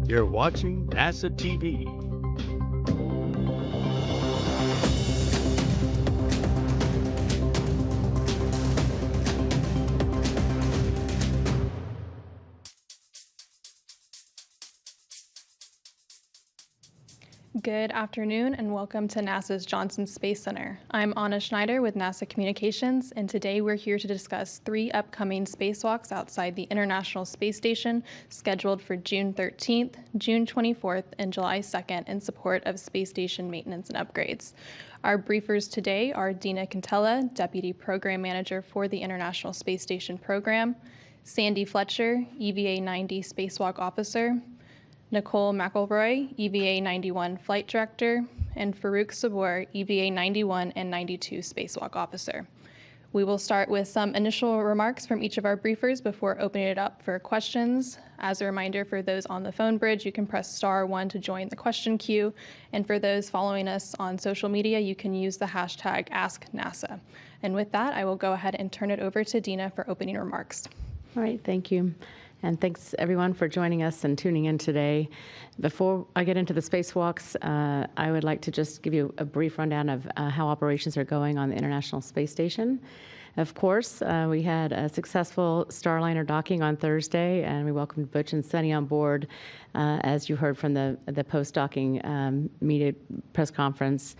You're watching NASA TV. Good afternoon and welcome to NASA's Johnson Space Center. I'm Anna Schneider with NASA Communications, and today we're here to discuss 3 upcoming spacewalks outside the International Space Station scheduled for June 13th, June 24th, and July 2nd in support of space station maintenance and upgrades. Our briefers today are Dina Cantella, Deputy Program Manager for the International Space Station Program, Sandy Fletcher, EVA 90 Spacewalk Officer, Nicole McElroy, EVA 91 Flight Director, and Farouk Sabur, EVA 91 and 92 Spacewalk Officer. We will start with some initial remarks from each of our briefers before opening it up for questions. As a reminder, for those on the phone bridge, you can press *1 to join the question queue. And for those following us on social media, you can use the hashtag #AskNASA. And with that, I will go ahead and turn it over to Dina for opening remarks. All right, thank you. And thanks, everyone, for joining us and tuning in today. Before I get into the spacewalks, I would like to just give you a brief rundown of how operations are going on the International Space Station. Of course, we had a successful Starliner docking on Thursday, and we welcomed Butch and Sunny on board, as you heard from the post-docking media press conference.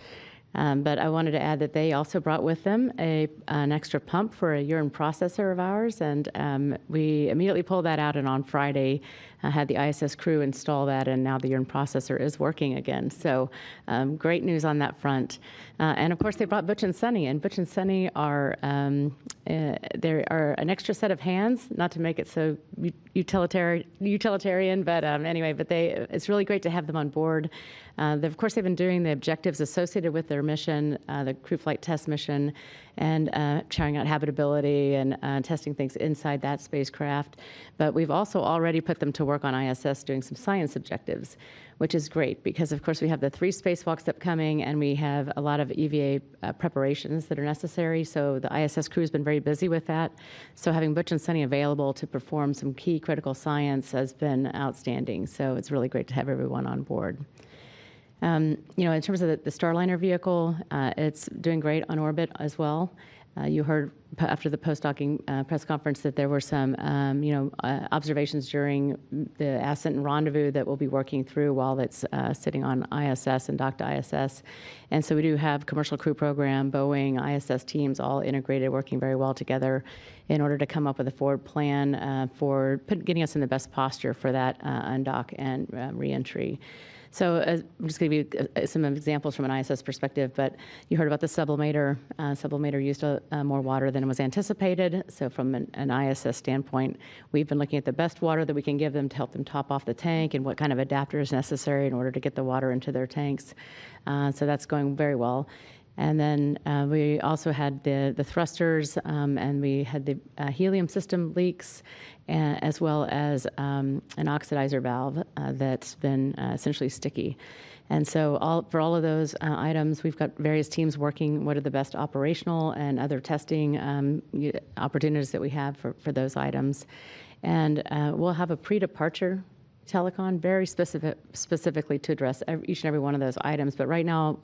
But I wanted to add that they also brought with them an extra pump for a urine processor of ours, and we immediately pulled that out, and on Friday had the ISS crew install that, and now the urine processor is working again. So great news on that front. And of course, they brought Butch and Sunny, and Butch and Sunny are they are an extra set of hands, not to make it so utilitarian, but anyway, but it's really great to have them on board. Of course, they've been doing the objectives associated with their mission, the crew flight test mission, and trying out habitability and testing things inside that spacecraft. But we've also already put them to work on ISS doing some science objectives, which is great because, of course, we have the 3 spacewalks upcoming, and we have a lot of EVA preparations that are necessary. So the ISS crew has been very busy with that. So having Butch and Sunny available to perform some key critical science has been outstanding. So it's really great to have everyone on board. In terms of the Starliner vehicle, it's doing great on orbit as well. You heard after the post-docking press conference that there were some, observations during the ascent and rendezvous that we'll be working through while it's sitting on ISS and docked to ISS. And so we do have commercial crew program, Boeing, ISS teams all integrated, working very well together in order to come up with a forward plan for getting us in the best posture for that undock and reentry. So I'm just going to give you some examples from an ISS perspective, but you heard about the sublimator. Sublimator used more water than was anticipated. So from an ISS standpoint, we've been looking at the best water that we can give them to help them top off the tank and what kind of adapter is necessary in order to get the water into their tanks. So that's going very well. And then we also had the thrusters, and we had the helium system leaks, as well as an oxidizer valve that's been essentially sticky. And so for all of those items, we've got various teams working what are the best operational and other testing opportunities that we have for those items. And we'll have a pre-departure telecon very specifically to address each and every one of those items. But right now,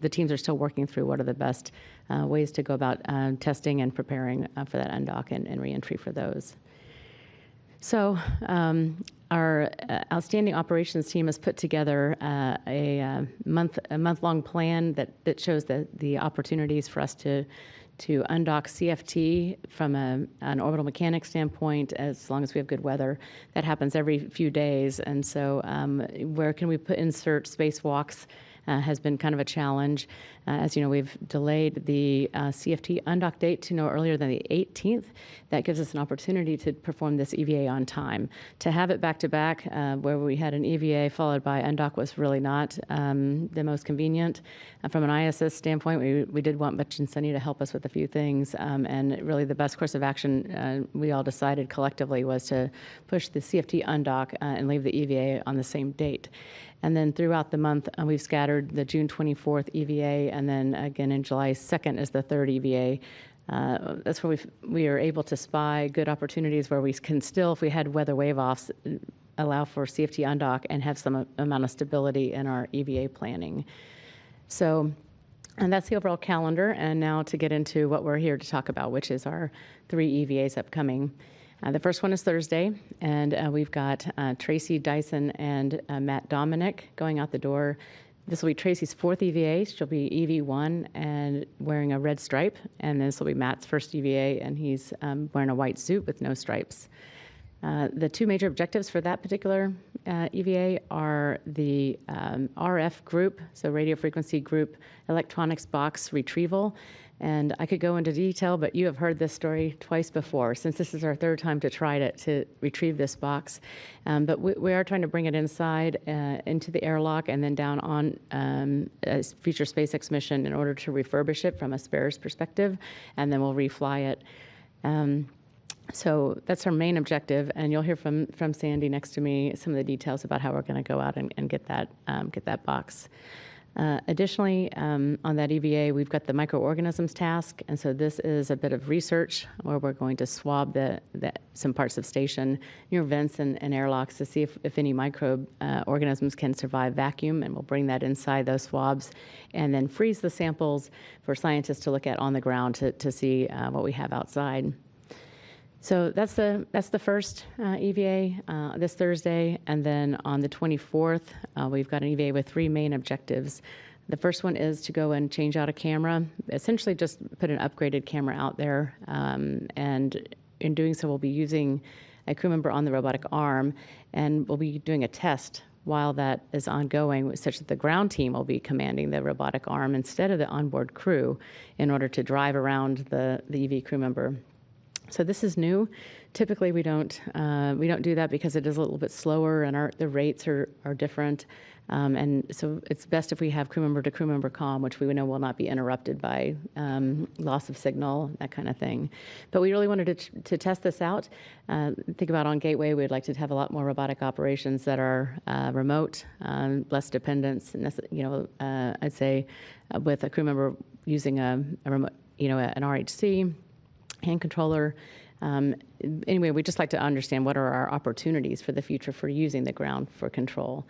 the teams are still working through what are the best ways to go about testing and preparing for that undock and reentry for those. So our outstanding operations team has put together a month-long plan that shows the opportunities for us to undock CFT from an orbital mechanics standpoint, as long as we have good weather. That happens every few days. And so where can we insert spacewalks has been kind of a challenge. As you know, we've delayed the CFT undock date to no earlier than the 18th. That gives us an opportunity to perform this EVA on time. To have it back-to-back, where we had an EVA followed by undock, was really not the most convenient. From an ISS standpoint, we did want Butch and Sunny to help us with a few things, and really the best course of action we all decided collectively was to push the CFT undock and leave the EVA on the same date. And then throughout the month, we've scattered the June 24th EVA, and then again in July 2nd is the third EVA. That's where we are able to spy good opportunities where we can still, if we had weather wave-offs, allow for CFT undock and have some amount of stability in our EVA planning. So, and that's the overall calendar. And now to get into what we're here to talk about, which is our 3 EVAs upcoming. The first one is Thursday, and we've got Tracy Dyson and Matt Dominic going out the door. This will be Tracy's 4th EVA. She'll be EV1 and wearing a red stripe. And this will be Matt's first EVA, and he's wearing a white suit with no stripes. The 2 major objectives for that particular EVA are the RF group, so radio frequency group electronics box retrieval. And I could go into detail, but you have heard this story twice before, since this is our 3rd time to try to retrieve this box. But we are trying to bring it inside into the airlock and then down on a future SpaceX mission in order to refurbish it from a spares perspective, and then we'll refly it. So that's our main objective, and you'll hear from Sandy next to me some of the details about how we're going to go out and get that box. Additionally, on that EVA, we've got the microorganisms task, and so this is a bit of research where we're going to swab some parts of station near vents and airlocks to see if any microbe organisms can survive vacuum, and we'll bring that inside those swabs and then freeze the samples for scientists to look at on the ground to see what we have outside. So that's the first EVA this Thursday, and then on the 24th, we've got an EVA with 3 main objectives. The first one is to go and change out a camera, essentially just put an upgraded camera out there, and in doing so, we'll be using a crew member on the robotic arm, and we'll be doing a test while that is ongoing, such that the ground team will be commanding the robotic arm instead of the onboard crew in order to drive around the EV crew member. So this is new. Typically, we don't do that because it is a little bit slower and the rates are different. And so it's best if we have crew member to crew member comm, which we know will not be interrupted by loss of signal, that kind of thing. But we really wanted to test this out. Think about on Gateway, we'd like to have a lot more robotic operations that are remote, less dependence. I'd say with a crew member using a remote, an RHC hand controller. Anyway, we'd just like to understand what are our opportunities for the future for using the ground for control.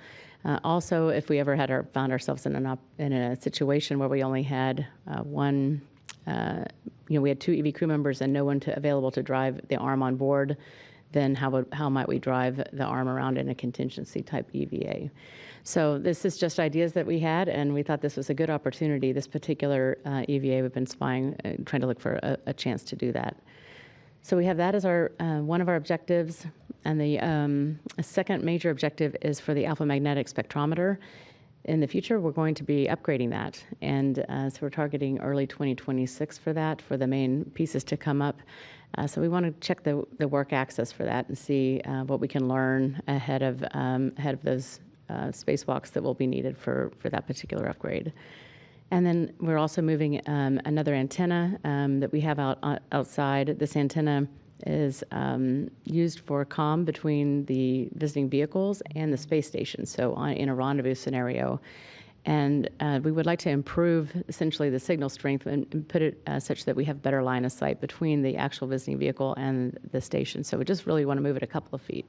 Also, if we ever found ourselves in a situation where we only had we had 2 EV crew members and no one available to drive the arm on board, then how might we drive the arm around in a contingency type EVA? So this is just ideas that we had, and we thought this was a good opportunity. This particular EVA, we've been spying, trying to look for a chance to do that. So we have that as our one of our objectives, and the second major objective is for the alpha magnetic spectrometer. In the future, we're going to be upgrading that, and so we're targeting early 2026 for that, for the main pieces to come up. So we want to check the work access for that and see what we can learn ahead of those spacewalks that will be needed for that particular upgrade. And then we're also moving another antenna that we have outside. This antenna is used for comm between the visiting vehicles and the space station, so in a rendezvous scenario. And we would like to improve essentially the signal strength and put it such that we have better line of sight between the actual visiting vehicle and the station. So we just really want to move it a couple of feet.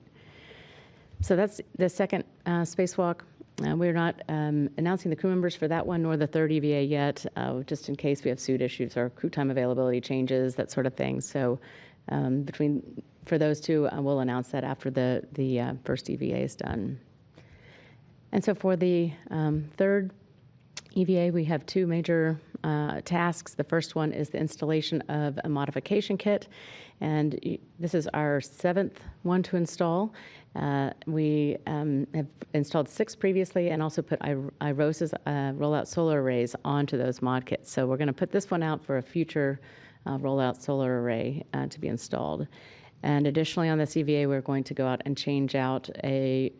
So that's the second spacewalk. We're not announcing the crew members for that one nor the third EVA yet, just in case we have suit issues or crew time availability changes, that sort of thing. So for those 2, we'll announce that after the first EVA is done. And so for the third EVA, we have two major tasks. The first one is the installation of a modification kit, and this is our seventh one to install. We have installed 6 previously and also put iROSA's rollout solar arrays onto those mod kits. So we're going to put this one out for a future rollout solar array to be installed. And additionally on this EVA, we're going to go out and change out a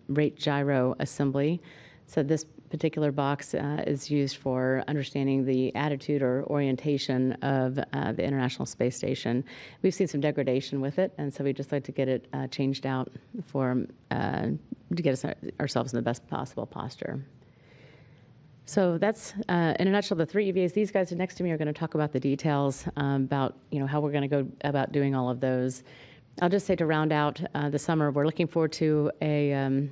rate gyro assembly. So this particular box is used for understanding the attitude or orientation of the International Space Station. We've seen some degradation with it, and so we just like to get it changed out for to get ourselves in the best possible posture. So that's, in a nutshell, the 3 EVAs. These guys next to me are going to talk about the details about how we're going to go about doing all of those. I'll just say to round out the summer, we're looking forward to an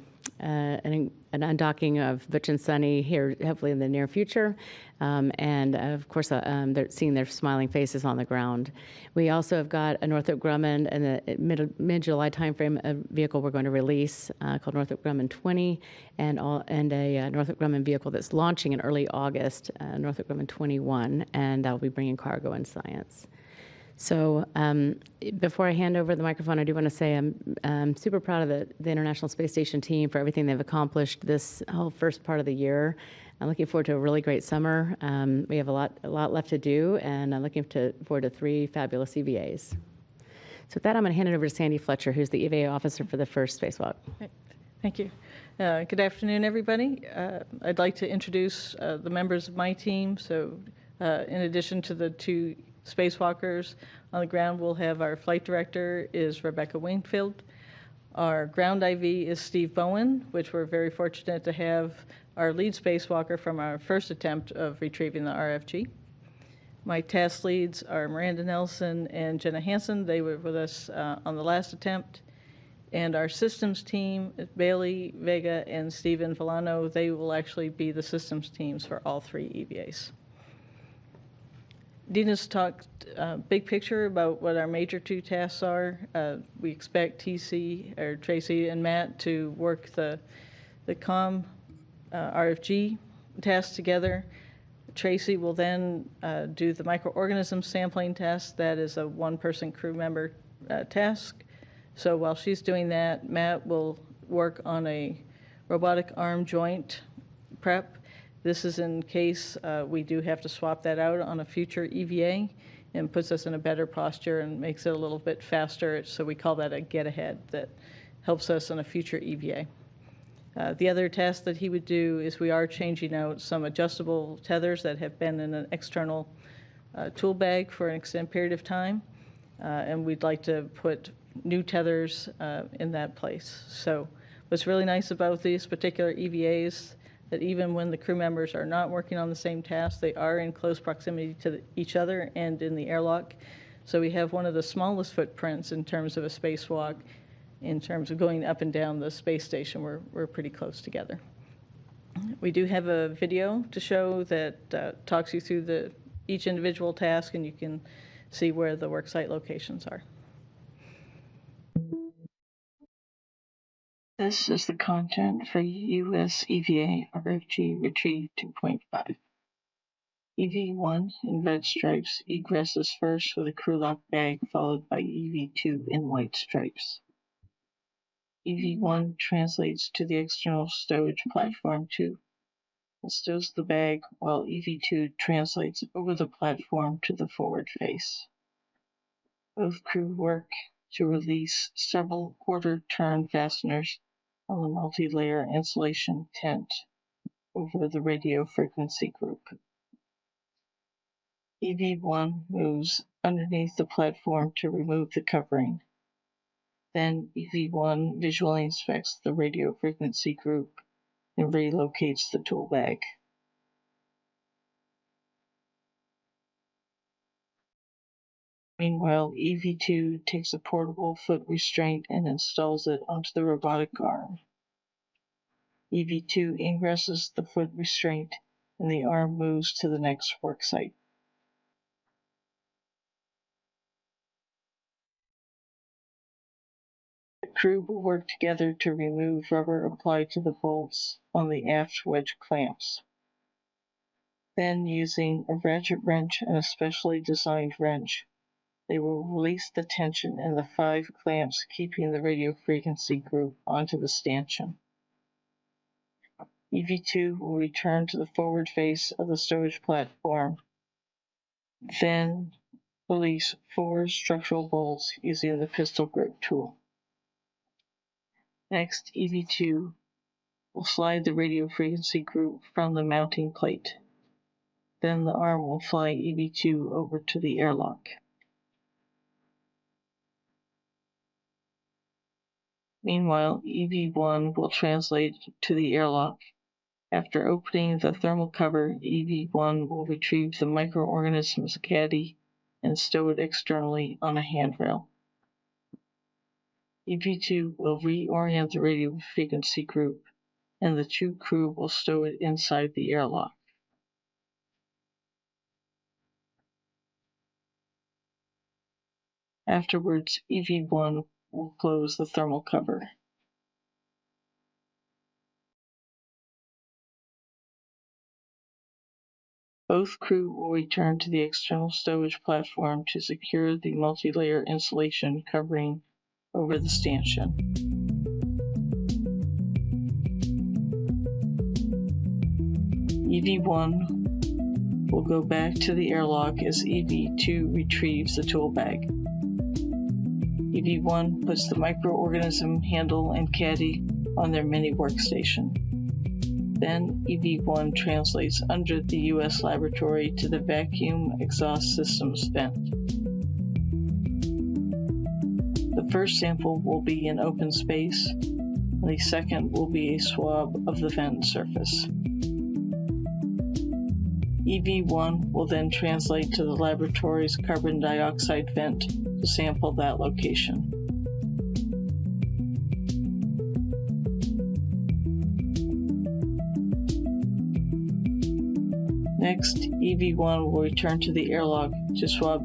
undocking of Butch and Sunny here, hopefully in the near future. And of course, they're seeing their smiling faces on the ground. We also have got a Northrop Grumman in the mid-July timeframe, a vehicle we're going to release called Northrop Grumman 20, and a Northrop Grumman vehicle that's launching in early August, Northrop Grumman 21, and that will be bringing cargo and science. So before I hand over the microphone, I do want to say I'm super proud of the International Space Station team for everything they've accomplished this whole first part of the year. I'm looking forward to a really great summer. We have a lot left to do, and I'm looking forward to 3 fabulous EVAs. So with that, I'm going to hand it over to Sandy Fletcher, who's the EVA officer for the first spacewalk. Thank you. Good afternoon, everybody. I'd like to introduce the members of my team. So in addition to the 2 spacewalkers on the ground, we'll have our flight director is Rebecca Wingfield. Our ground IV is Steve Bowen, which we're very fortunate to have our lead spacewalker from our first attempt of retrieving the RFG. My task leads are Miranda Nelson and Jenna Hansen. They were with us on the last attempt. And our systems team, Bailey Vega and Stephen Villano, they will actually be the systems teams for all 3 EVAs. Dina's talked big picture about what our major 2 tasks are. We expect Tracy and Matt to work the COM RFG task together. Tracy will then do the microorganism sampling test. That is a 1-person crew member task. So while she's doing that, Matt will work on a robotic arm joint prep. This is in case we do have to swap that out on a future EVA, and puts us in a better posture and makes it a little bit faster. So we call that a get ahead that helps us in a future EVA. The other task that he would do is we are changing out some adjustable tethers that have been in an external tool bag for an extended period of time, and we'd like to put new tethers in that place. So what's really nice about these particular EVAs, that even when the crew members are not working on the same task, they are in close proximity to each other and in the airlock. So we have one of the smallest footprints in terms of a spacewalk. In terms of going up and down the space station, we're pretty close together. We do have a video to show that talks you through each individual task, and you can see where the worksite locations are. This is the content for US EVA RFG Retrieve 2.5. EV1 in red stripes egresses first with a crew lock bag, followed by EV2 in white stripes. EV1 translates to the external stowage platform 2 and stows the bag, while EV2 translates over the platform to the forward face. Both crew work to release several quarter-turn fasteners on the multi-layer insulation tent over the radio frequency group. EV1 moves underneath the platform to remove the covering. Then EV1 visually inspects the radio frequency group and relocates the tool bag. Meanwhile, EV2 takes a portable foot restraint and installs it onto the robotic arm. EV2 ingresses the foot restraint, and the arm moves to the next worksite. The crew will work together to remove rubber applied to the bolts on the aft wedge clamps. Then, using a ratchet wrench and a specially designed wrench, they will release the tension in the 5 clamps keeping the radio frequency group onto the stanchion. EV2 will return to the forward face of the stowage platform, then release 4 structural bolts using the pistol grip tool. Next, EV2 will slide the radio frequency group from the mounting plate. Then the arm will fly EV2 over to the airlock. Meanwhile, EV1 will translate to the airlock. After opening the thermal cover, EV1 will retrieve the microorganism's caddy and stow it externally on a handrail. EV2 will reorient the radio frequency group, and the 2 crew will stow it inside the airlock. Afterwards, EV1 will close the thermal cover. Both crew will return to the external stowage platform to secure the multi-layer insulation covering over the stanchion. EV1 will go back to the airlock as EV2 retrieves the tool bag. EV1 puts the microorganism handle and caddy on their mini workstation. Then EV1 translates under the U.S. laboratory to the vacuum exhaust system's vent. The first sample will be in open space, and the second will be a swab of the vent surface. EV1 will then translate to the laboratory's carbon dioxide vent to sample that location. Next, EV1 will return to the airlock to swab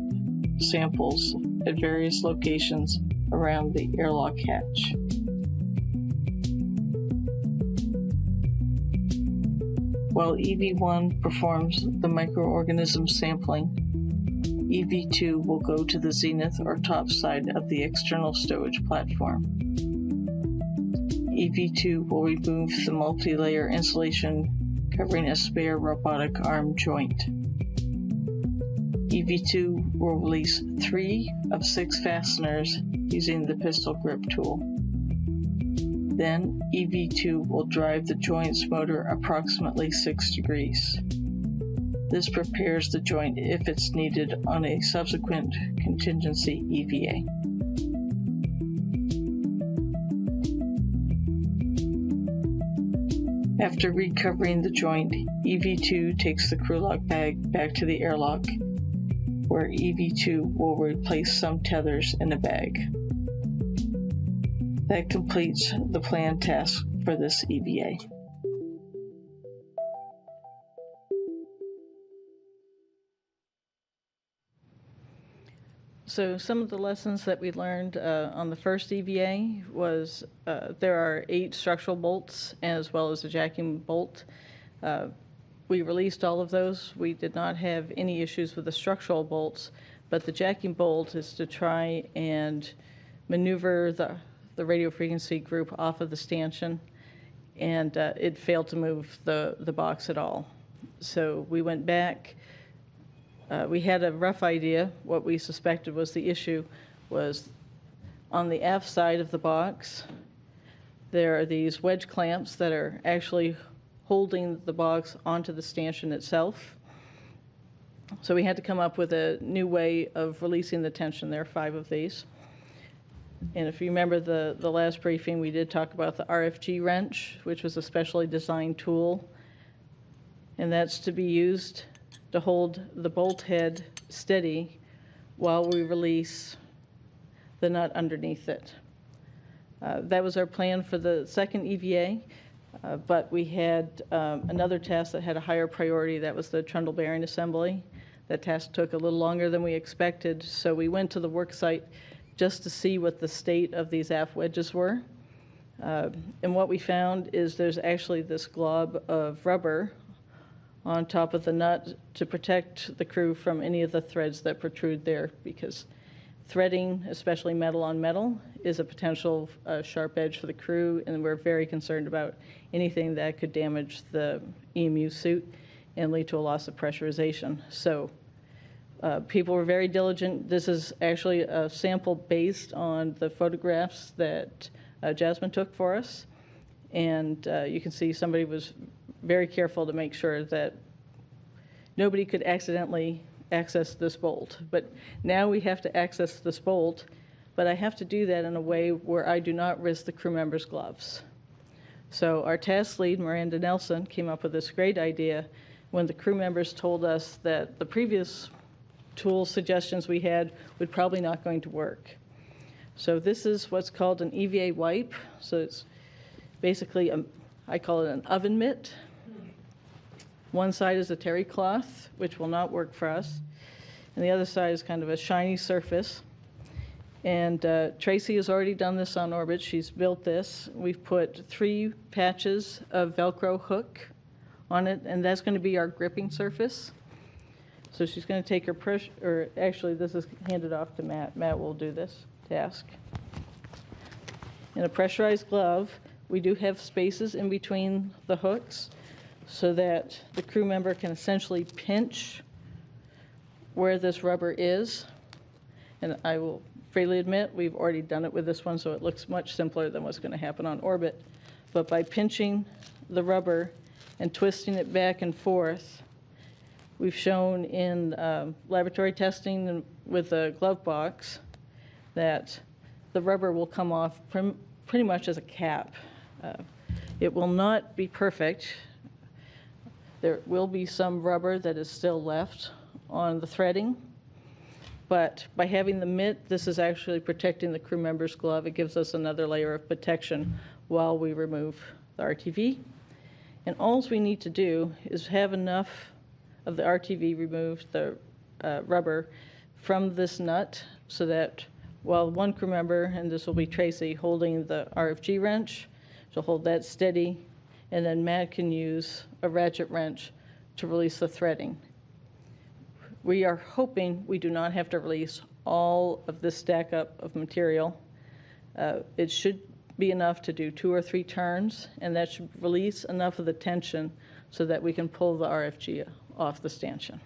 samples at various locations around the airlock hatch. While EV1 performs the microorganism sampling, EV2 will go to the zenith or top side of the external stowage platform. EV2 will remove the multi-layer insulation covering a spare robotic arm joint. EV2 will release 3 of 6 fasteners using the pistol grip tool. Then EV2 will drive the joint's motor approximately 6 degrees. This prepares the joint if it's needed on a subsequent contingency EVA. After recovering the joint, EV2 takes the crew lock bag back to the airlock, where EV2 will replace some tethers in a bag. That completes the planned task for this EVA. So some of the lessons that we learned on the first EVA was there are 8 structural bolts as well as a jacking bolt. We released all of those. We did not have any issues with the structural bolts, but the jacking bolt is to try and maneuver the radio frequency group off of the stanchion, and it failed to move the box at all. So we went back. We had a rough idea. What we suspected was the issue was on the aft side of the box, there are these wedge clamps that are actually holding the box onto the stanchion itself. So we had to come up with a new way of releasing the tension. There are 5 of these. And if you remember the last briefing, we did talk about the RFG wrench, which was a specially designed tool. And that's to be used to hold the bolt head steady while we release the nut underneath it. That was our plan for the second EVA, but we had another task that had a higher priority. That was the trundle bearing assembly. That task took a little longer than we expected, so we went to the work site just to see what the state of these aft wedges were. And what we found is there's actually this glob of rubber on top of the nut to protect the crew from any of the threads that protrude there, because threading, especially metal on metal, is a potential sharp edge for the crew, and we're very concerned about anything that could damage the EMU suit and lead to a loss of pressurization. So people were very diligent. This is actually a sample based on the photographs that Jasmine took for us. And you can see somebody was very careful to make sure that nobody could accidentally access this bolt. But now we have to access this bolt, but I have to do that in a way where I do not risk the crew members' gloves. So our task lead, Miranda Nelson, came up with this great idea when the crew members told us that the previous tool suggestions we had would probably not going to work. So this is what's called an EVA wipe. So it's basically, I call it an oven mitt. One side is a terry cloth, which will not work for us. And the other side is kind of a shiny surface. And Tracy has already done this on orbit. She's built this. We've put 3 patches of Velcro hook on it, and that's going to be our gripping surface. So she's going to take her pressure, or actually this is handed off to Matt. Matt will do this task. In a pressurized glove, we do have spaces in between the hooks so that the crew member can essentially pinch where this rubber is. And I will freely admit, we've already done it with this one, so it looks much simpler than what's going to happen on orbit. But by pinching the rubber and twisting it back and forth, we've shown in laboratory testing with the glove box that the rubber will come off pretty much as a cap. It will not be perfect. There will be some rubber that is still left on the threading, but by having the mitt, this is actually protecting the crew member's glove. It gives us another layer of protection while we remove the RTV. And all we need to do is have enough of the RTV removed, the rubber, from this nut so that while one crew member, and this will be Tracy, holding the RFG wrench, she'll hold that steady, and then Matt can use a ratchet wrench to release the threading. We are hoping we do not have to release all of this stack up of material. It should be enough to do 2 or 3 turns, and that should release enough of the tension so that we can pull the RFG off the stanchion.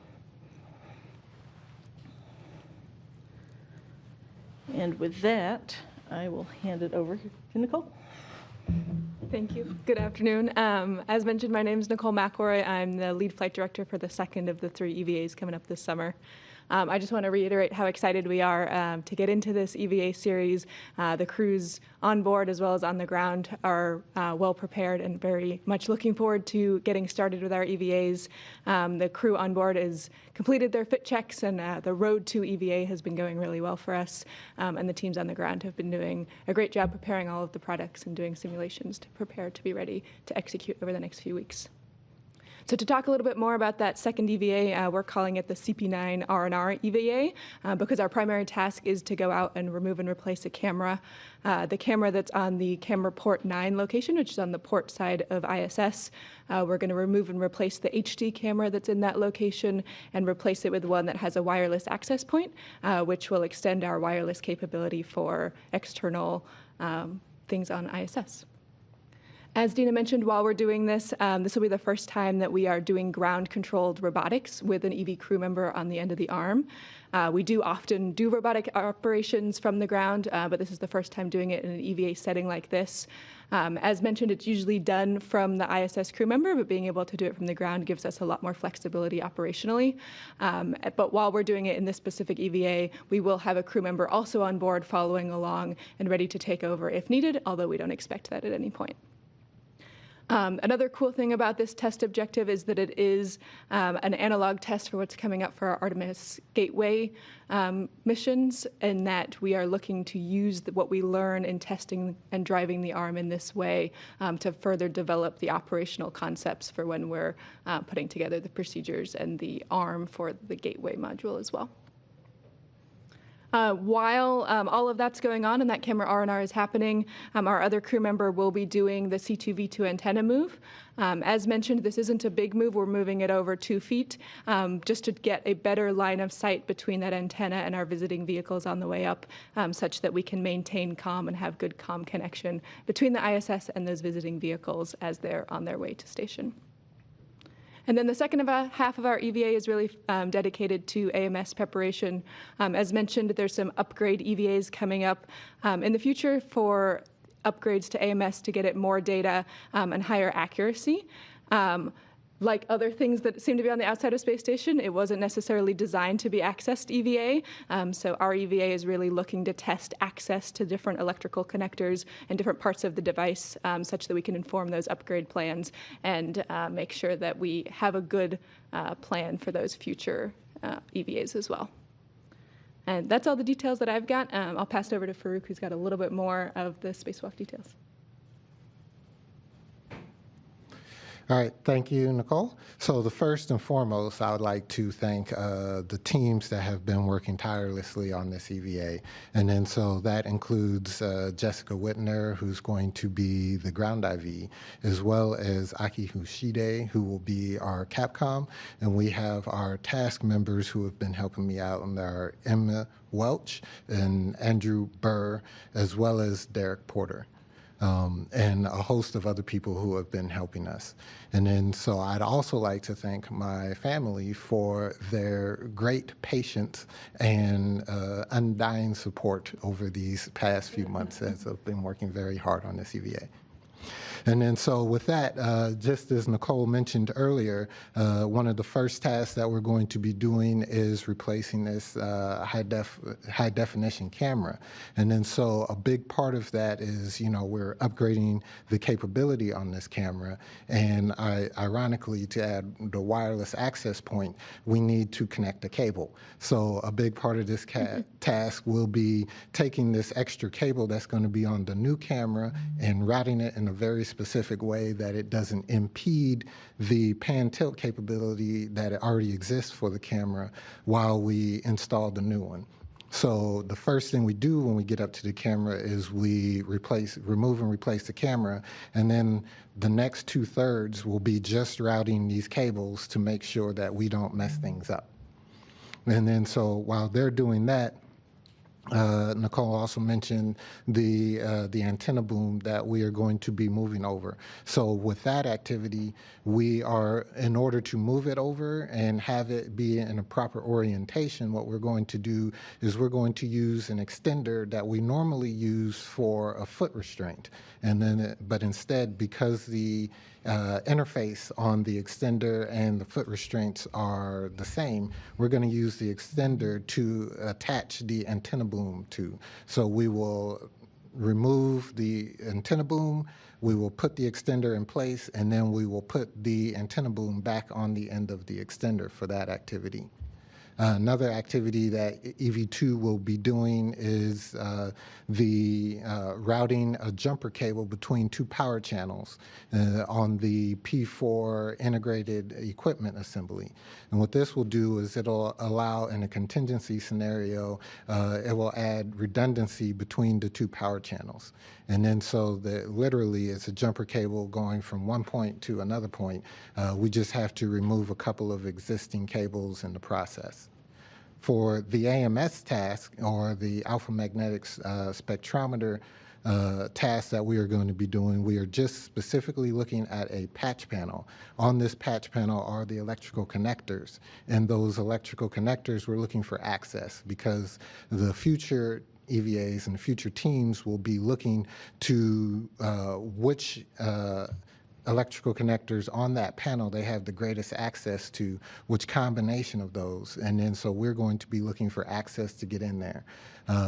And with that, I will hand it over to Nicole. Thank you. Good afternoon. As mentioned, my name is Nicole McElroy. I'm the lead flight director for the second of the 3 EVAs coming up this summer. I just want to reiterate how excited we are to get into this EVA series. The crews on board as well as on the ground are well prepared and very much looking forward to getting started with our EVAs. The crew on board has completed their fit checks, and the road to EVA has been going really well for us. And the teams on the ground have been doing a great job preparing all of the products and doing simulations to prepare to be ready to execute over the next few weeks. So to talk a little bit more about that second EVA, we're calling it the CP9 R&R EVA because our primary task is to go out and remove and replace a camera. The camera that's on the camera port 9 location, which is on the port side of ISS. We're going to remove and replace the HD camera that's in that location and replace it with one that has a wireless access point, which will extend our wireless capability for external things on ISS. As Dina mentioned, while we're doing this, this will be the first time that we are doing ground-controlled robotics with an EV crew member on the end of the arm. We do often do robotic operations from the ground, but this is the first time doing it in an EVA setting like this. As mentioned, it's usually done from the ISS crew member, but being able to do it from the ground gives us a lot more flexibility operationally. But while we're doing it in this specific EVA, we will have a crew member also on board following along and ready to take over if needed, although we don't expect that at any point. Another cool thing about this test objective is that it is an analog test for what's coming up for our Artemis Gateway missions, and that we are looking to use what we learn in testing and driving the arm in this way to further develop the operational concepts for when we're putting together the procedures and the arm for the Gateway module as well. While all of that's going on and that camera R&R is happening, our other crew member will be doing the C2V2 antenna move. As mentioned, this isn't a big move. We're moving it over 2 feet just to get a better line of sight between that antenna and our visiting vehicles on the way up, such that we can maintain comm and have good comm connection between the ISS and those visiting vehicles as they're on their way to station. And then the second half of our EVA is really dedicated to AMS preparation. As mentioned, there's some upgrade EVAs coming up in the future for upgrades to AMS to get it more data and higher accuracy. Like other things that seem to be on the outside of Space Station, it wasn't necessarily designed to be accessed EVA. So our EVA is really looking to test access to different electrical connectors and different parts of the device such that we can inform those upgrade plans and make sure that we have a good plan for those future EVAs as well. And that's all the details that I've got. I'll pass it over to Farouk, who's got a little bit more of the spacewalk details. All right, thank you, Nicole. So the first and foremost, I would like to thank the teams that have been working tirelessly on this EVA. And then so that includes Jessica Whitner, who's going to be the ground IV, as well as Aki Hushide, who will be our Capcom. And we have our task members who have been helping me out, and are Emma Welch and Andrew Burr, as well as Derek Porter. And a host of other people who have been helping us. And then so I'd also like to thank my family for their great patience and undying support over these past few months as I've been working very hard on this EVA. And then so with that, just as Nicole mentioned earlier, one of the first tasks that we're going to be doing is replacing this high definition camera. And then so a big part of that is, we're upgrading the capability on this camera. And ironically, to add the wireless access point, we need to connect a cable. So a big part of this task will be taking this extra cable that's going to be on the new camera and routing it in a very specific way that it doesn't impede the pan tilt capability that already exists for the camera while we install the new one. So the first thing we do when we get up to the camera is we remove and replace the camera, and then the next 2/3 will be just routing these cables to make sure that we don't mess things up. And then so while they're doing that, Nicole also mentioned the antenna boom that we are going to be moving over. So with that activity, we are, in order to move it over and have it be in a proper orientation, what we're going to do is we're going to use an extender that we normally use for a foot restraint. And then, but instead, because the interface on the extender and the foot restraints are the same, we're going to use the extender to attach the antenna boom to. So we will remove the antenna boom, we will put the extender in place, and then we will put the antenna boom back on the end of the extender for that activity. Another activity that EV2 will be doing is routing a jumper cable between 2 power channels on the P4 integrated equipment assembly. And what this will do is it'll allow, in a contingency scenario, it will add redundancy between the 2 power channels. And then so literally it's a jumper cable going from one point to another point. We just have to remove a couple of existing cables in the process. For the AMS task, or the alpha magnetics spectrometer task that we are going to be doing, we are just specifically looking at a patch panel. On this patch panel are the electrical connectors, and those electrical connectors we're looking for access, because the future EVAs and future teams will be looking to which electrical connectors on that panel they have the greatest access to, which combination of those. And then so we're going to be looking for access to get in there.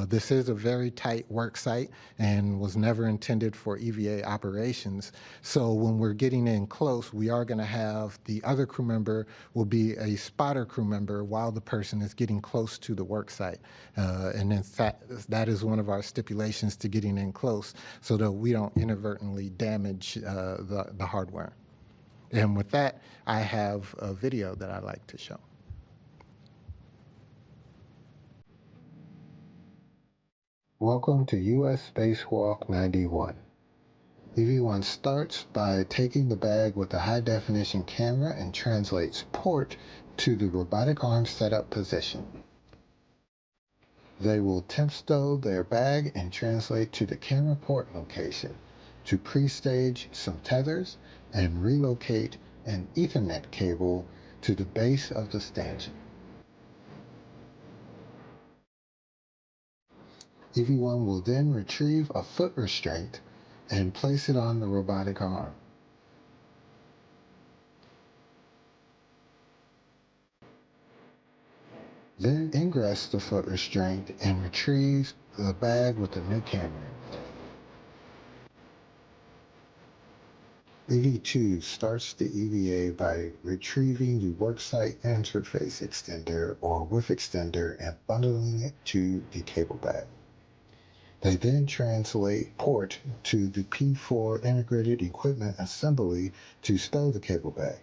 This is a very tight work site and was never intended for EVA operations. So when we're getting in close, we are going to have the other crew member will be a spotter crew member while the person is getting close to the work site. And then that is one of our stipulations to getting in close, so that we don't inadvertently damage the hardware. And with that, I have a video that I'd like to show. Welcome to US Spacewalk 91. EV1 starts by taking the bag with the high-definition camera and translates port to the robotic arm setup position. They will temp stow their bag and translate to the camera port location to pre-stage some tethers and relocate an Ethernet cable to the base of the stanchion. EV1 will then retrieve a foot restraint and place it on the robotic arm. Then ingress the foot restraint and retrieve the bag with the new camera. EV2 starts the EVA by retrieving the worksite interface extender or WIF extender and bundling it to the cable bag. They then translate port to the P4 integrated equipment assembly to stow the cable bag.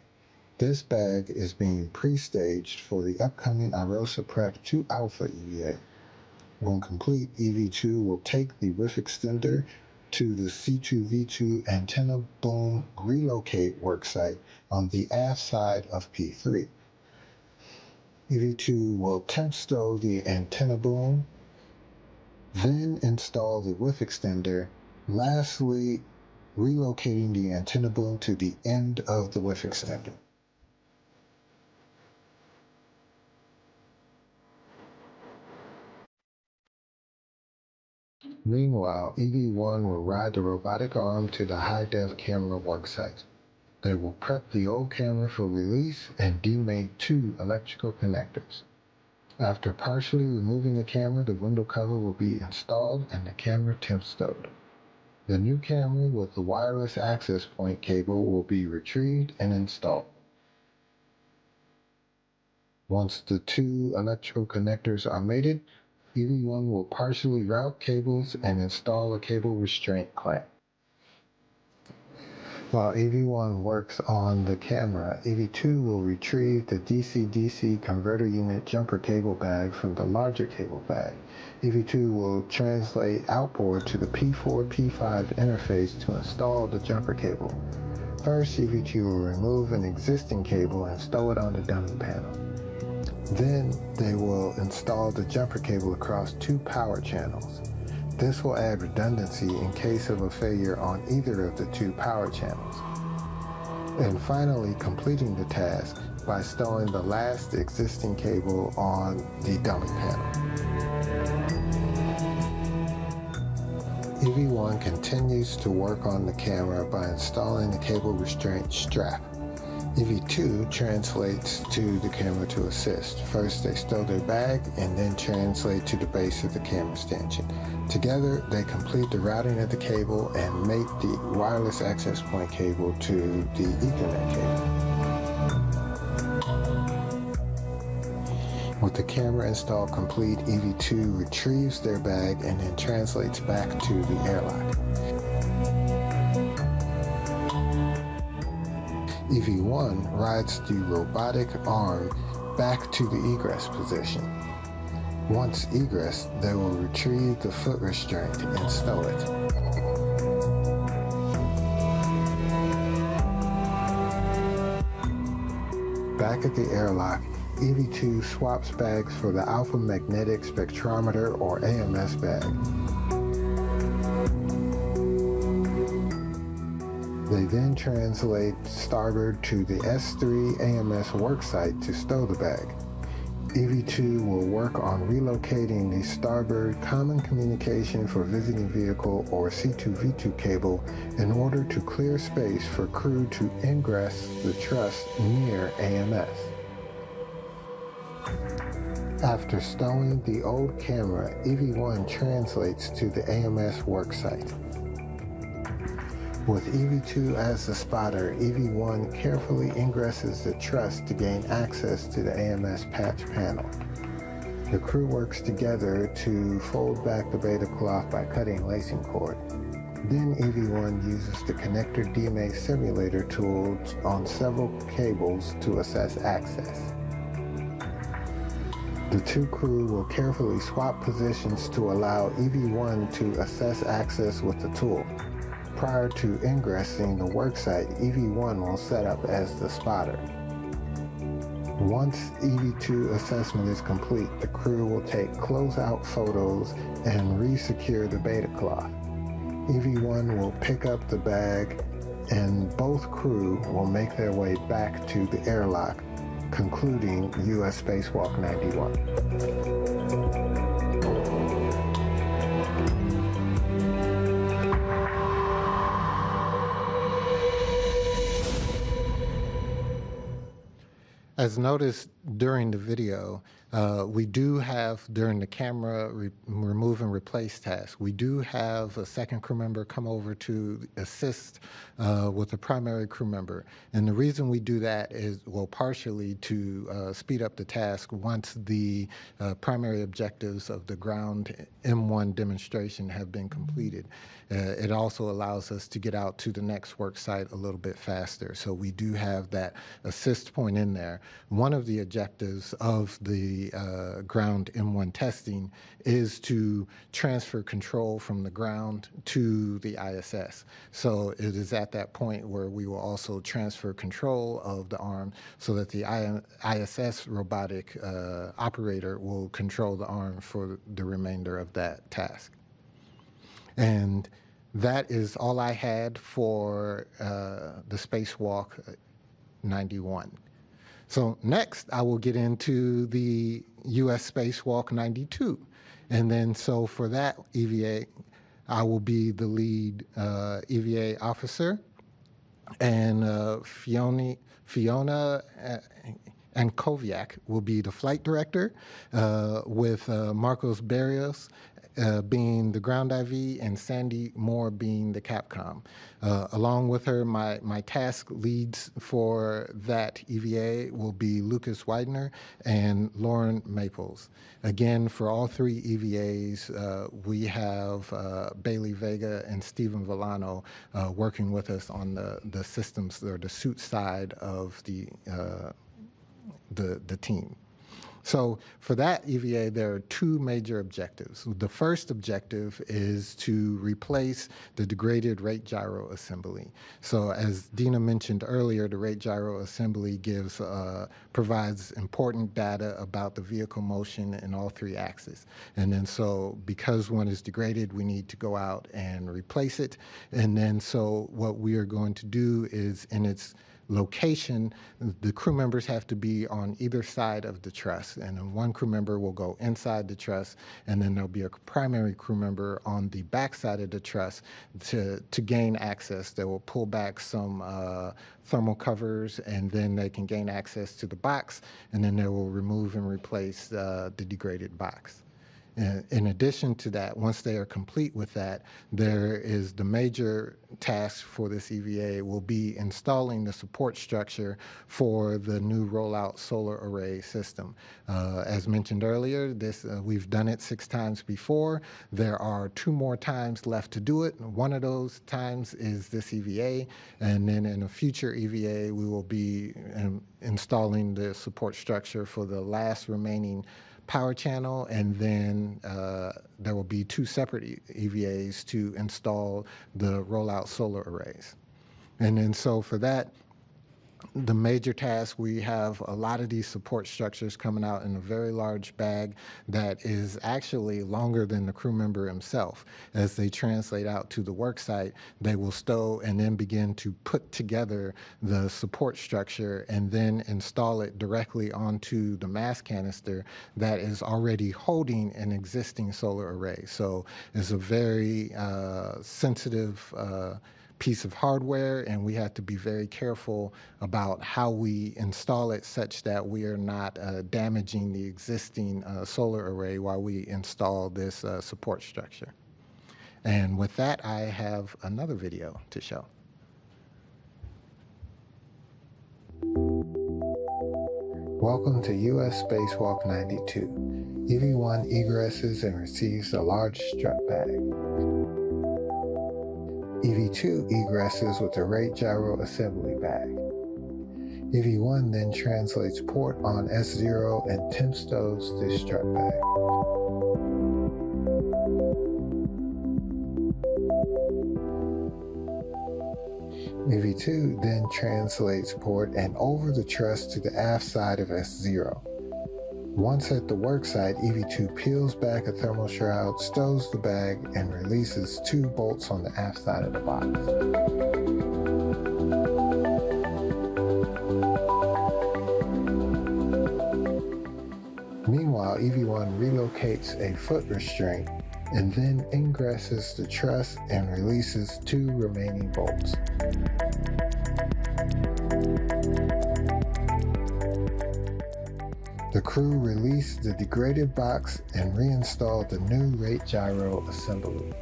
This bag is being pre-staged for the upcoming IROSA Prep 2 Alpha EVA. When complete, EV2 will take the WIF extender to the C2V2 antenna boom relocate worksite on the aft side of P3. EV2 will temp stow the antenna boom, then install the WIF extender, lastly relocating the antenna boom to the end of the WIF extender. Meanwhile, EV1 will ride the robotic arm to the high-def camera worksite. They will prep the old camera for release and demate 2 electrical connectors. After partially removing the camera, the window cover will be installed and the camera temp stowed. The new camera with the wireless access point cable will be retrieved and installed. Once the 2 electrical connectors are mated, EV1 will partially route cables and install a cable restraint clamp. While EV1 works on the camera, EV2 will retrieve the DC-DC converter unit jumper cable bag from the larger cable bag. EV2 will translate outboard to the P4-P5 interface to install the jumper cable. First, EV2 will remove an existing cable and stow it on the dummy panel. Then they will install the jumper cable across 2 power channels. This will add redundancy in case of a failure on either of the 2 power channels. And finally completing the task by stowing the last existing cable on the dummy panel. EV1 continues to work on the camera by installing the cable restraint strap. EV2 translates to the camera to assist. First, they stow their bag and then translate to the base of the camera stanchion. Together, they complete the routing of the cable and mate the wireless access point cable to the Ethernet cable. With the camera install complete, EV2 retrieves their bag and then translates back to the airlock. EV1 rides the robotic arm back to the egress position. Once egress, they will retrieve the foot restraint and stow it. Back at the airlock, EV2 swaps bags for the Alpha Magnetic Spectrometer or AMS bag. They then translate starboard to the S3 AMS worksite to stow the bag. EV2 will work on relocating the starboard Common Communication for Visiting Vehicle or C2V2 cable in order to clear space for crew to ingress the truss near AMS. After stowing the old camera, EV1 translates to the AMS worksite. With EV2 as the spotter, EV1 carefully ingresses the truss to gain access to the AMS patch panel. The crew works together to fold back the beta cloth by cutting lacing cord. Then EV1 uses the connector DMA simulator tool on several cables to assess access. The two crew will carefully swap positions to allow EV1 to assess access with the tool. Prior to ingressing the worksite, EV1 will set up as the spotter. Once EV2 assessment is complete, the crew will take closeout photos and re-secure the beta cloth. EV1 will pick up the bag and both crew will make their way back to the airlock, concluding U.S. Spacewalk 91. As noticed during the video, we do have, during the camera remove and replace task, we do have a second crew member come over to assist with the primary crew member. And the reason we do that is, well, partially to speed up the task once the primary objectives of the ground M1 demonstration have been completed. It also allows us to get out to the next work site a little bit faster. So we do have that assist point in there. One of the objectives of the ground M1 testing is to transfer control from the ground to the ISS. So it is at that point where we will also transfer control of the arm so that the ISS robotic operator will control the arm for the remainder of that task. And that is all I had for the Spacewalk 91. So next, I will get into the U.S. Spacewalk 92. And then so for that EVA, I will be the lead EVA officer, and Fiona and Koviak will be the flight director, with Marcos Barrios being the ground IV and Sandy Moore being the Capcom. Along with her, my task leads for that EVA will be Lucas Widener and Lauren Maples. Again, for all three EVAs, we have Bailey Vega and Stephen Villano working with us on the systems or the suit side of the team. So for that EVA, there are two major objectives. The first objective is to replace the degraded rate gyro assembly. So as Dina mentioned earlier, the rate gyro assembly provides important data about the vehicle motion in all three axes. And then so because one is degraded, we need to go out and replace it. And then so what we are going to do is, in its location, the crew members have to be on either side of the truss, and then one crew member will go inside the truss, and then there'll be a primary crew member on the back side of the truss to gain access. They will pull back some thermal covers, and then they can gain access to the box, and then they will remove and replace the degraded box. In addition to that, once they are complete with that, there is the major task for this EVA will be installing the support structure for the new rollout solar array system. As mentioned earlier, we've done it 6 times before. There are 2 more times left to do it. One of those times is this EVA, and then in a future EVA, we will be installing the support structure for the last remaining power channel, and then there will be 2 separate EVAs to install the rollout solar arrays. And then so for that, the major task, we have a lot of these support structures coming out in a very large bag that is actually longer than the crew member himself. As they translate out to the work site, they will stow and then begin to put together the support structure and then install it directly onto the mass canister that is already holding an existing solar array. So it's a very sensitive piece of hardware, and we have to be very careful about how we install it such that we are not damaging the existing solar array while we install this support structure. And with that, I have another video to show. Welcome to U.S. Spacewalk 92. EV1 egresses and receives a large strut bag. EV2 egresses with a rate gyro assembly bag. EV1 then translates port on S0 and temp stows the strut bag. EV2 then translates port and over the truss to the aft side of S0. Once at the worksite, EV2 peels back a thermal shroud, stows the bag, and releases 2 bolts on the aft side of the box. Meanwhile, EV1 relocates a foot restraint and then ingresses the truss and releases 2 remaining bolts. The crew released the degraded box and reinstalled the new rate gyro assembly.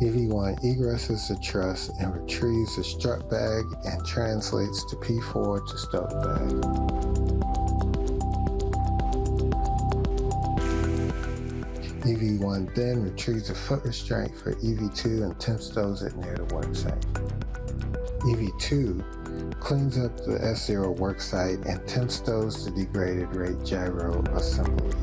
EV1 egresses the truss and retrieves the strut bag and translates to P4 to stow the bag. EV1 then retrieves a foot restraint for EV2 and temp stows it near the worksite. EV2 cleans up the S0 worksite and temp stows the degraded rate gyro assembly.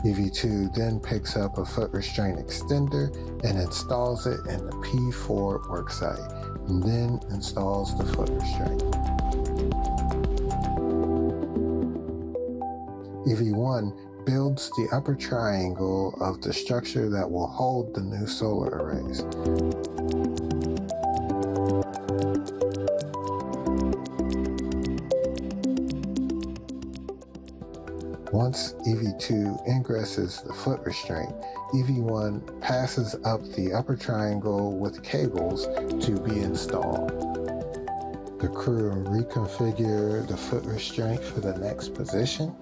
EV2 then picks up a foot restraint extender and installs it in the P4 worksite, and then installs the foot restraint. EV1 builds the upper triangle of the structure that will hold the new solar arrays. Once EV2 ingresses the foot restraint, EV1 passes up the upper triangle with cables to be installed. The crew reconfigure the foot restraint for the next position.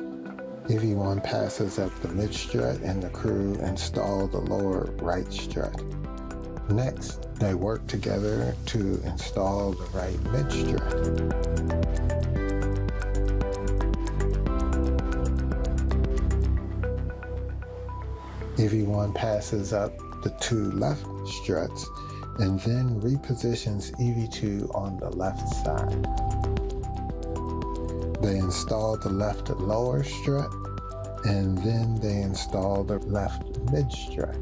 EV1 passes up the mid strut and the crew install the lower right strut. Next, they work together to install the right mid strut. EV1 passes up the 2 left struts and then repositions EV2 on the left side. They install the left lower strut and then they install the left mid strut.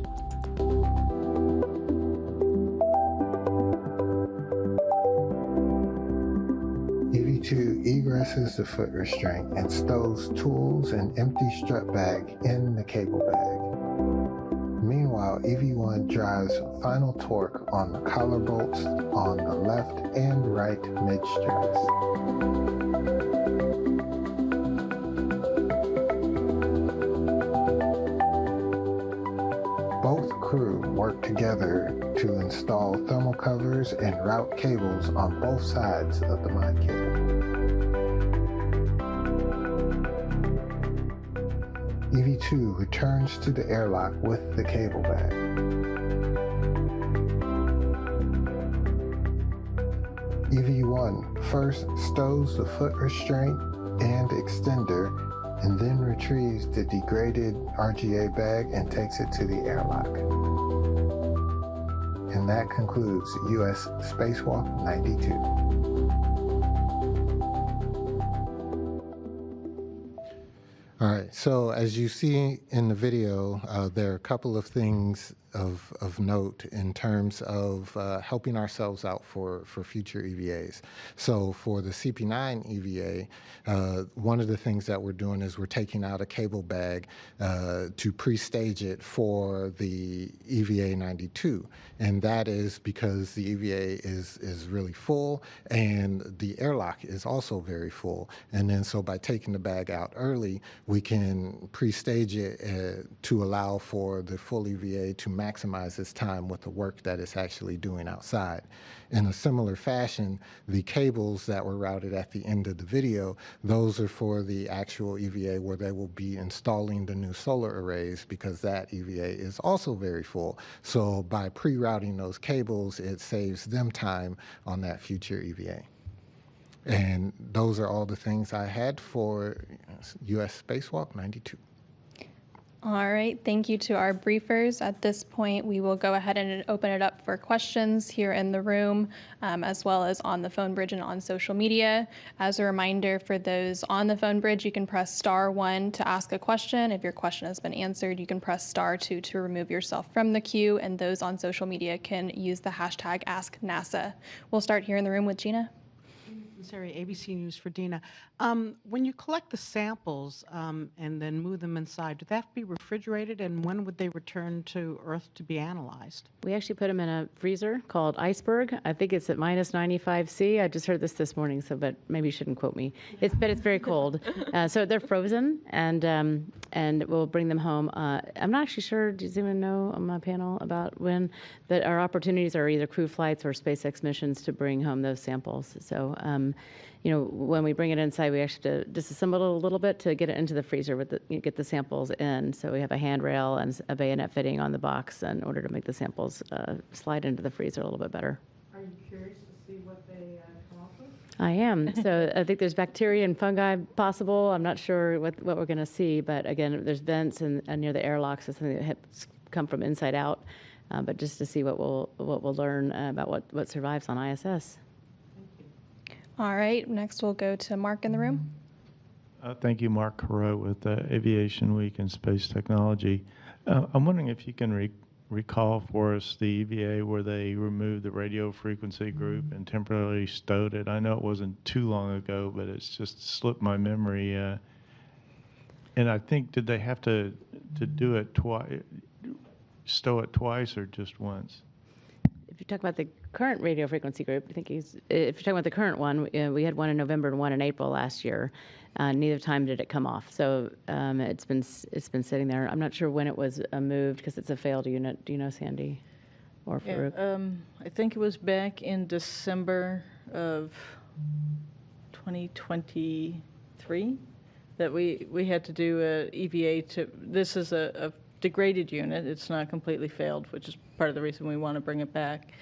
EV2 egresses the foot restraint and stows tools and empty strut bag in the cable bag. Meanwhile, EV1 drives final torque on the collar bolts on the left and right mid struts. Both crew work together to install thermal covers and route cables on both sides of the mod cable. EV2 returns to the airlock with the cable bag. EV1 first stows the foot restraint and extender and then retrieves the degraded RGA bag and takes it to the airlock. And that concludes US Spacewalk 92. All right, so as you see in the video, there are a couple of things of note in terms of helping ourselves out for future EVAs. So for the CP9 EVA, one of the things that we're doing is we're taking out a cable bag to pre-stage it for the EVA 92. And that is because the EVA is really full and the airlock is also very full. And then so by taking the bag out early, we can pre-stage it to allow for the full EVA to maximize its time with the work that it's actually doing outside. In a similar fashion, the cables that were routed at the end of the video, those are for the actual EVA where they will be installing the new solar arrays because that EVA is also very full. So by pre-routing those cables, it saves them time on that future EVA. And those are all the things I had for U.S. Spacewalk 92. All right, thank you to our briefers. At this point, we will go ahead and open it up for questions here in the room, as well as on the phone bridge and on social media. As a reminder, for those on the phone bridge, you can press *1 to ask a question. If your question has been answered, you can press *2 to remove yourself from the queue, and those on social media can use the hashtag #AskNASA. We'll start here in the room with Gina. Sorry, ABC News for Dina. When you collect the samples and then move them inside, do they have to be refrigerated, and when would they return to Earth to be analyzed? We actually put them in a freezer called Iceberg. I think it's at -95°C. I just heard this morning, so but maybe you shouldn't quote me. But it's very cold. So they're frozen, and we'll bring them home. I'm not actually sure. Does anyone know on my panel about when? But our opportunities are either crew flights or SpaceX missions to bring home those samples. So, when we bring it inside, we actually have to disassemble it a little bit to get it into the freezer get the samples in. So we have a handrail and a bayonet fitting on the box in order to make the samples slide into the freezer a little bit better. Are you curious to see what they come up with? I am. So I think there's bacteria and fungi possible. I'm not sure what we're going to see, but again, there's vents and near the airlocks, so something that has come from inside out. But just to see what we'll learn about what survives on ISS. All right, next we'll go to Mark in the room. Thank you, Mark Carreau with Aviation Week and Space Technology. I'm wondering if you can recall for us the EVA where they removed the radio frequency group and temporarily stowed it. I know it wasn't too long ago, but it's just slipped my memory. And I think, did they have to do it twice, stow it twice or just once? If you talk about the current radio frequency group, if you're talking about the current one, we had one in November and one in April last year. Neither time did it come off. So it's been sitting there. I'm not sure when it was moved because it's a failed unit. Do you know, Sandy or Farouk? Yeah, I think it was back in December of 2023 that we had to do a EVA. This is a degraded unit. It's not completely failed, which is part of the reason we want to bring it back.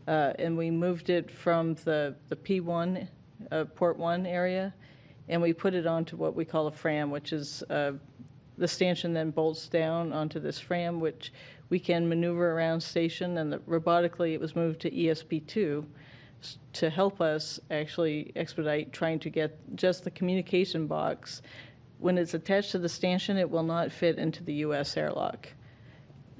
And we moved it from the P1, Port 1 area, and we put it onto what we call a FRAM, which is the stanchion then bolts down onto this FRAM, which we can maneuver around station, and robotically it was moved to ESP2 to help us actually expedite trying to get just the communication box. When it's attached to the stanchion, it will not fit into the U.S. airlock.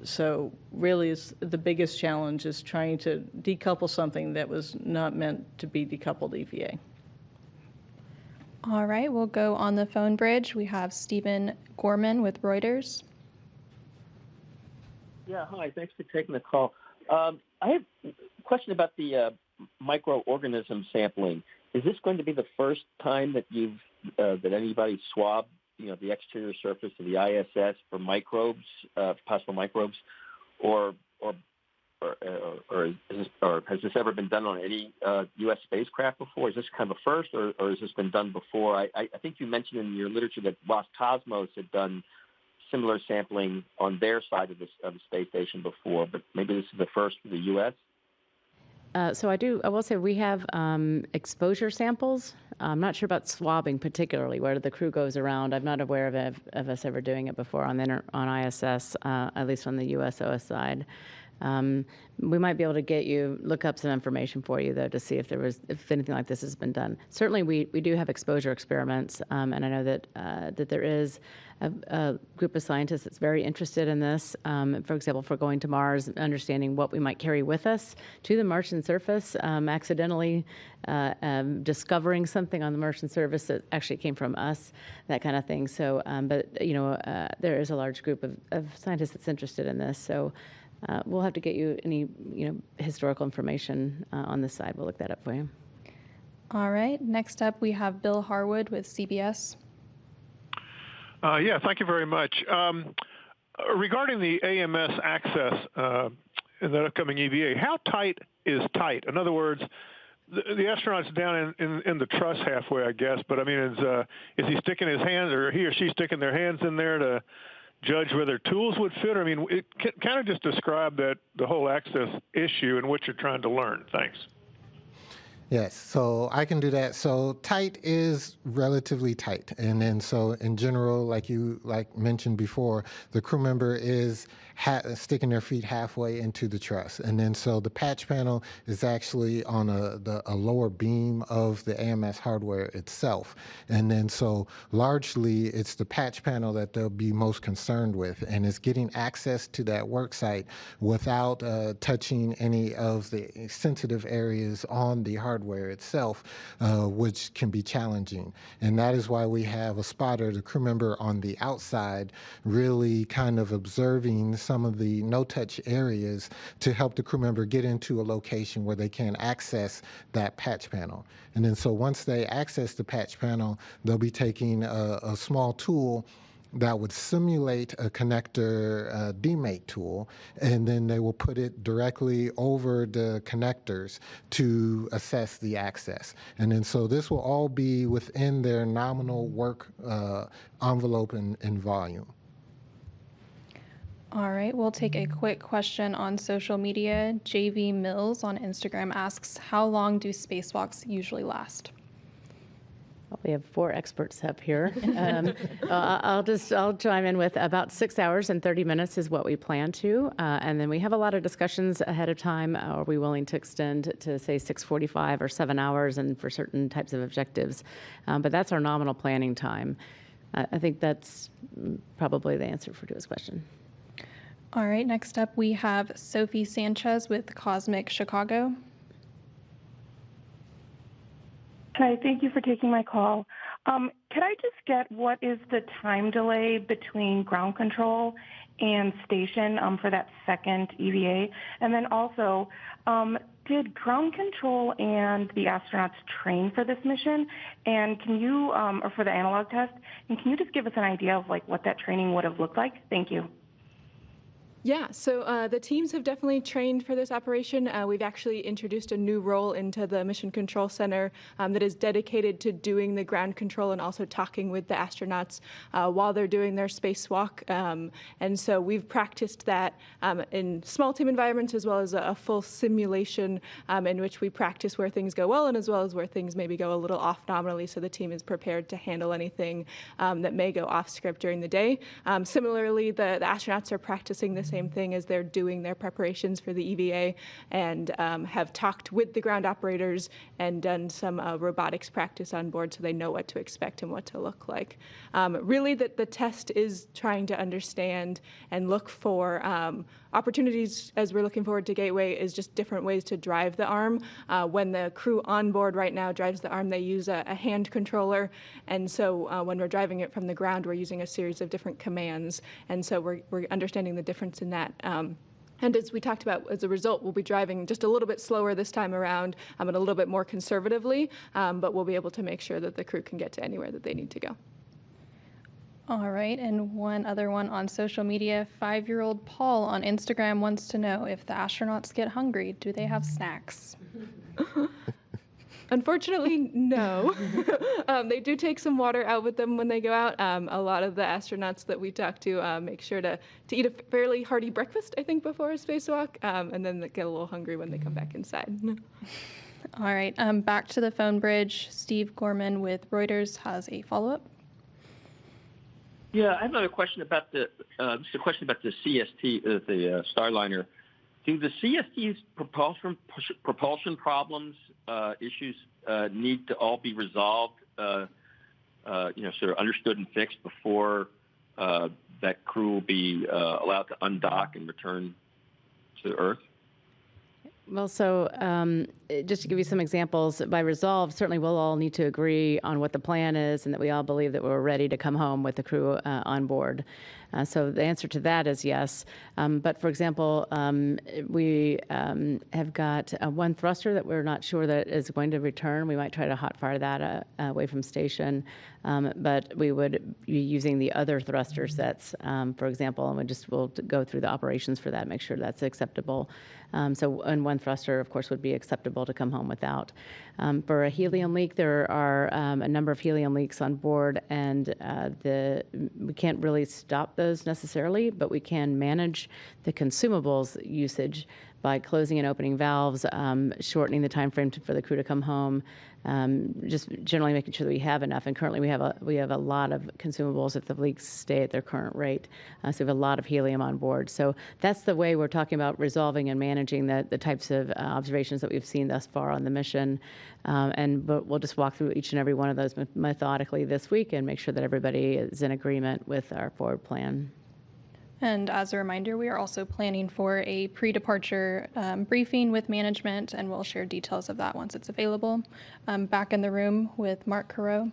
So really the biggest challenge is trying to decouple something that was not meant to be decoupled EVA. All right, we'll go on the phone bridge. We have Stephen Gorman with Reuters. Yeah, hi, thanks for taking the call. I have a question about the microorganism sampling. Is this going to be the first time that that anybody swabbed, the exterior surface of the ISS for microbes, possible microbes, or has this ever been done on any U.S. spacecraft before? Is this kind of a first, or has this been done before? I think you mentioned in your literature that Roscosmos had done similar sampling on their side of the space station before, but maybe this is the first for the U.S.? So I will say we have exposure samples. I'm not sure about swabbing particularly, where the crew goes around. I'm not aware of us ever doing it before on ISS, at least on the USOS side. We might be able to look up some information for you, though, to see if anything like this has been done. Certainly, we do have exposure experiments, and I know that there is a group of scientists that's very interested in this. For example, for going to Mars, understanding what we might carry with us to the Martian surface, accidentally discovering something on the Martian surface that actually came from us, that kind of thing. So, there is a large group of scientists that's interested in this. So. We'll have to get you any, historical information on this side. We'll look that up for you. All right. Next up, we have Bill Harwood with CBS. Yeah, thank you very much. Regarding the AMS access in the upcoming EVA, how tight is tight? In other words, the astronaut's down in the truss halfway, I guess. But I mean, is he sticking his hands, or he or she sticking their hands in there to judge whether tools would fit? I mean, it kind of just describe the whole access issue and what you're trying to learn. Thanks. Yes, so I can do that. So tight is relatively tight, and then so in general, like you mentioned before, the crew member is sticking their feet halfway into the truss, and then so the patch panel is actually on a lower beam of the AMS hardware itself, and then so largely it's the patch panel that they'll be most concerned with, and it's getting access to that work site without touching any of the sensitive areas on the hardware itself, which can be challenging. And that is why we have a spotter, the crew member on the outside, really kind of observing some of the no-touch areas to help the crew member get into a location where they can access that patch panel. And then so once they access the patch panel, they'll be taking a small tool that would simulate a connector demate tool, and then they will put it directly over the connectors to assess the access. And then so this will all be within their nominal work envelope and volume. All right, we'll take a quick question on social media. JV Mills on Instagram asks, how long do spacewalks usually last? Well, we have 4 experts up here. I'll chime in with about 6 hours and 30 minutes is what we plan to. And then we have a lot of discussions ahead of time. Are we willing to extend to say 6:45 or 7 hours and for certain types of objectives? But that's our nominal planning time. I think that's probably the answer to his question. All right, next up we have Sophie Sanchez with Cosmic Chicago. Hi, thank you for taking my call. Could I just get what is the time delay between ground control and station for that second EVA? And then also, did ground control and the astronauts train for this mission? And can you, or for the analog test, and can you just give us an idea of like what that training would have looked like? Thank you. Yeah, so the teams have definitely trained for this operation. We've actually introduced a new role into the Mission Control Center that is dedicated to doing the ground control and also talking with the astronauts while they're doing their spacewalk. And so we've practiced that in small team environments as well as a full simulation in which we practice where things go well and as well as where things maybe go a little off nominally, so the team is prepared to handle anything that may go off script during the day. Similarly, the astronauts are practicing this same thing as they're doing their preparations for the EVA and have talked with the ground operators and done some robotics practice on board so they know what to expect and what to look like. Really, the test is trying to understand and look for opportunities as we're looking forward to Gateway is just different ways to drive the arm. When the crew on board right now drives the arm, they use a hand controller. And so when we're driving it from the ground, we're using a series of different commands. And so we're understanding the difference in that. And as we talked about, as a result, we'll be driving just a little bit slower this time around and a little bit more conservatively, but we'll be able to make sure that the crew can get to anywhere that they need to go. All right, and one other one on social media. 5-year-old Paul on Instagram wants to know if the astronauts get hungry, do they have snacks? Unfortunately, no. They do take some water out with them when they go out. A lot of the astronauts that we talk to make sure to eat a fairly hearty breakfast, I think, before a spacewalk, and then they get a little hungry when they come back inside. All right, back to the phone bridge. Steve Gorman with Reuters has a follow-up. Yeah, I have another question about the CST, the Starliner. Do the CST's propulsion problems, issues need to all be resolved, sort of understood and fixed before that crew will be allowed to undock and return to Earth? Well, so just to give you some examples, by resolve, certainly we'll all need to agree on what the plan is and that we all believe that we're ready to come home with the crew on board. So the answer to that is yes. But for example, we have got one thruster that we're not sure that is going to return. We might try to hot fire that away from station, but we would be using the other thruster sets, for example, and we'll go through the operations for that, make sure that's acceptable. And one thruster, of course, would be acceptable to come home without. For a helium leak, there are a number of helium leaks on board, and we can't really stop those necessarily, but we can manage the consumables usage by closing and opening valves, shortening the time frame for the crew to come home, just generally making sure that we have enough. And currently we have a lot of consumables if the leaks stay at their current rate. So we have a lot of helium on board. So that's the way we're talking about resolving and managing the types of observations that we've seen thus far on the mission. But we'll just walk through each and every one of those methodically this week and make sure that everybody is in agreement with our forward plan. And as a reminder, we are also planning for a pre-departure briefing with management, and we'll share details of that once it's available. Back in the room with Mark Carreau.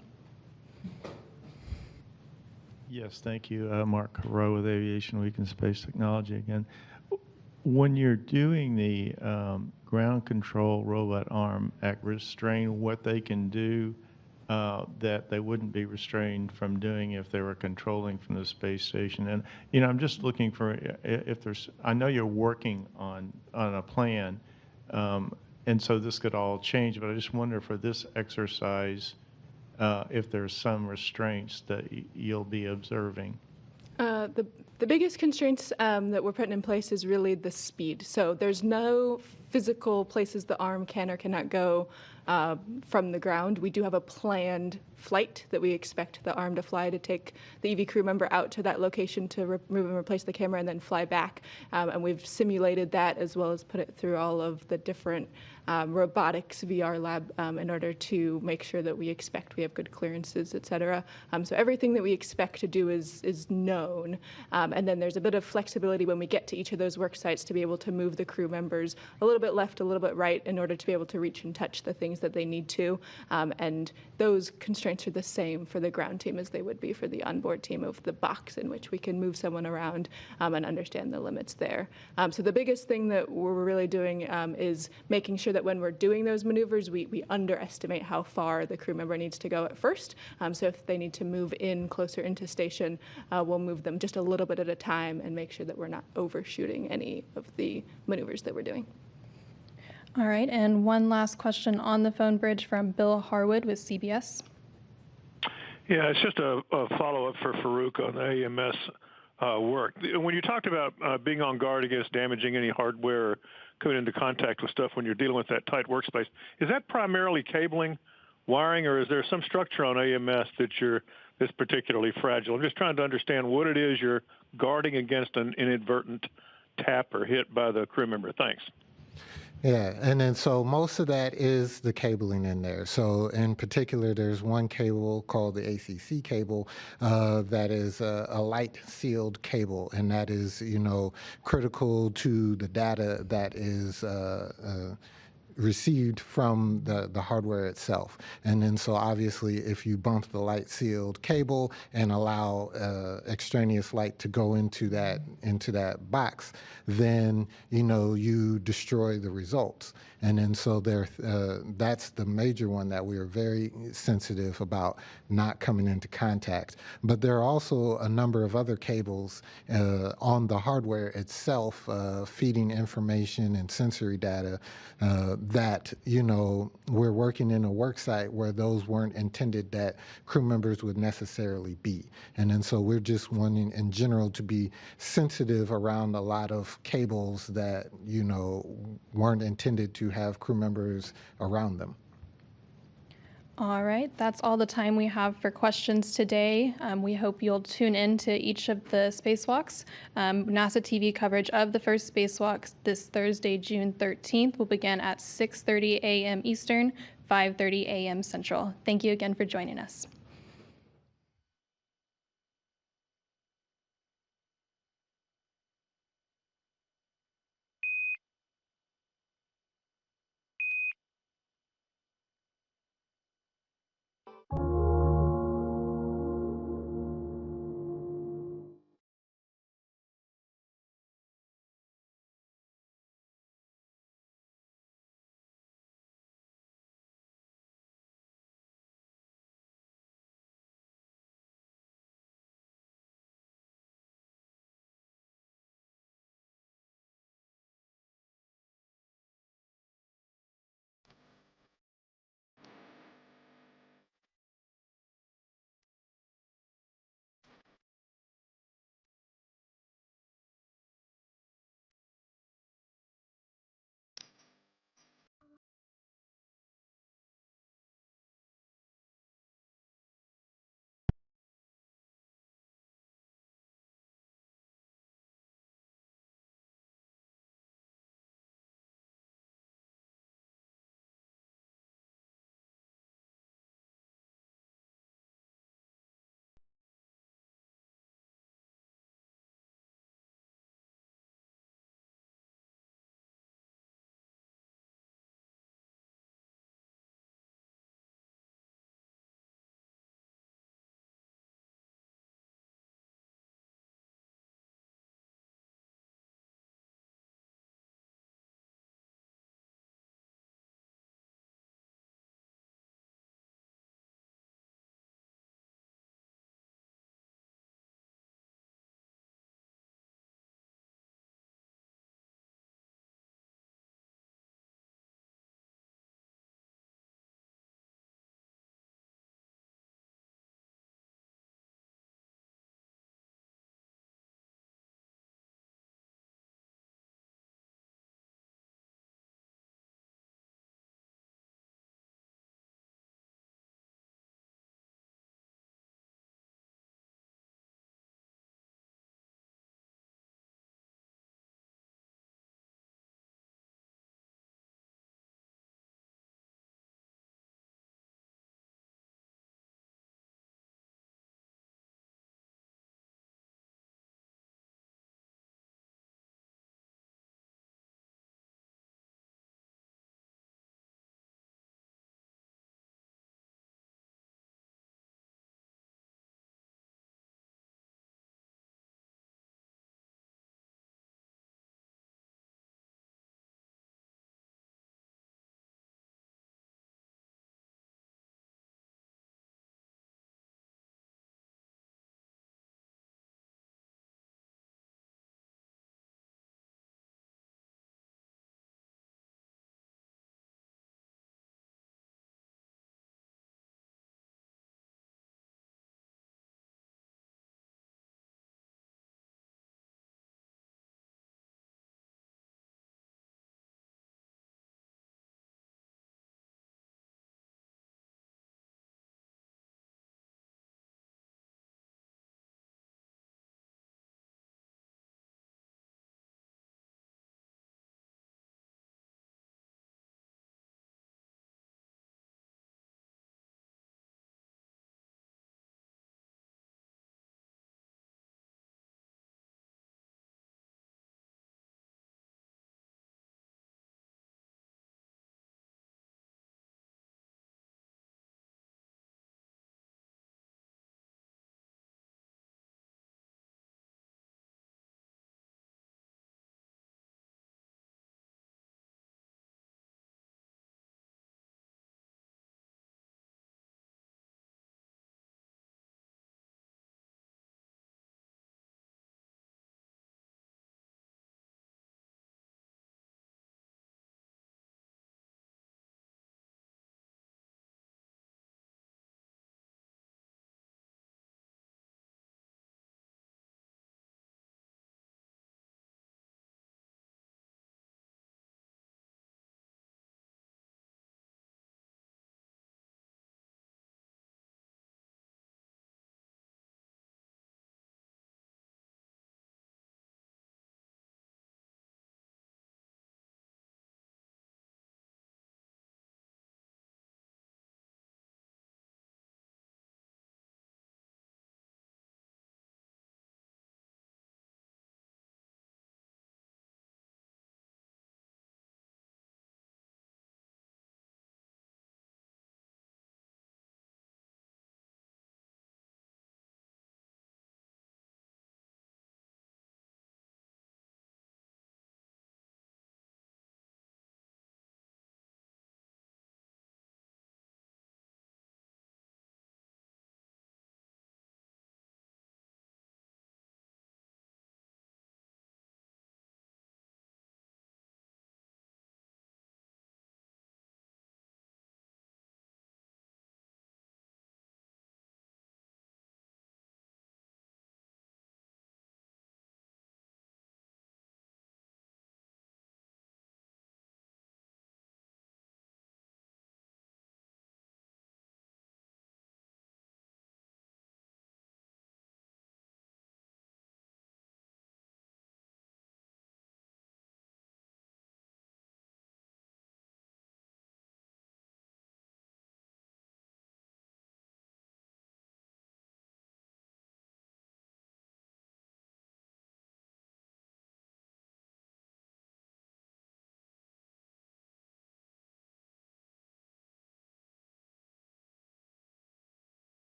Yes, thank you. Mark Carreau with Aviation Week and Space Technology again. When you're doing the ground control robot arm at restrain, what they can do that they wouldn't be restrained from doing if they were controlling from the space station. And, you know, I'm just looking for if there's, I know you're working on a plan, and so this could all change, but I just wonder for this exercise, if there's some restraints that you'll be observing. The biggest constraints that we're putting in place is really the speed. So there's no physical places the arm can or cannot go from the ground. We do have a planned flight that we expect the arm to fly to take the EV crew member out to that location to remove and replace the camera and then fly back. And we've simulated that as well as put it through all of the different robotics VR lab in order to make sure that we expect we have good clearances, et cetera. So everything that we expect to do is known. And then there's a bit of flexibility when we get to each of those work sites to be able to move the crew members a little bit left, a little bit right in order to be able to reach and touch the things that they need to. And those constraints are the same for the ground team as they would be for the onboard team of the box in which we can move someone around and understand the limits there. So the biggest thing that we're really doing is making sure that when we're doing those maneuvers, we underestimate how far the crew member needs to go at first. So if they need to move in closer into station, we'll move them just a little bit at a time and make sure that we're not overshooting any of the maneuvers that we're doing. All right, and one last question on the phone bridge from Bill Harwood with CBS. Yeah, it's just a follow-up for Farouk on the AMS work. When you talked about being on guard against damaging any hardware coming into contact with stuff when you're dealing with that tight workspace, is that primarily cabling, wiring, or is there some structure on AMS that's particularly fragile? I'm just trying to understand what it is you're guarding against an inadvertent tap or hit by the crew member. Thanks. Yeah, and then so most of that is the cabling in there. So in particular, there's one cable called the ACC cable that is a light sealed cable, and that is, you know, critical to the data that is received from the hardware itself. And then so obviously if you bump the light sealed cable and allow extraneous light to go into that box, then you know you destroy the results. And then so that's the major one that we are very sensitive about not coming into contact. But there are also a number of other cables on the hardware itself feeding information and sensory data that, you know, we're working in a work site where those weren't intended that crew members would necessarily be. And then so we're just wanting in general to be sensitive around a lot of cables that, you know, weren't intended to have crew members around them. All right, that's all the time we have for questions today. We hope you'll tune in to each of the spacewalks. NASA TV coverage of the first spacewalk this Thursday, June 13th, will begin at 6:30 a.m. Eastern, 5:30 a.m. Central. Thank you again for joining us.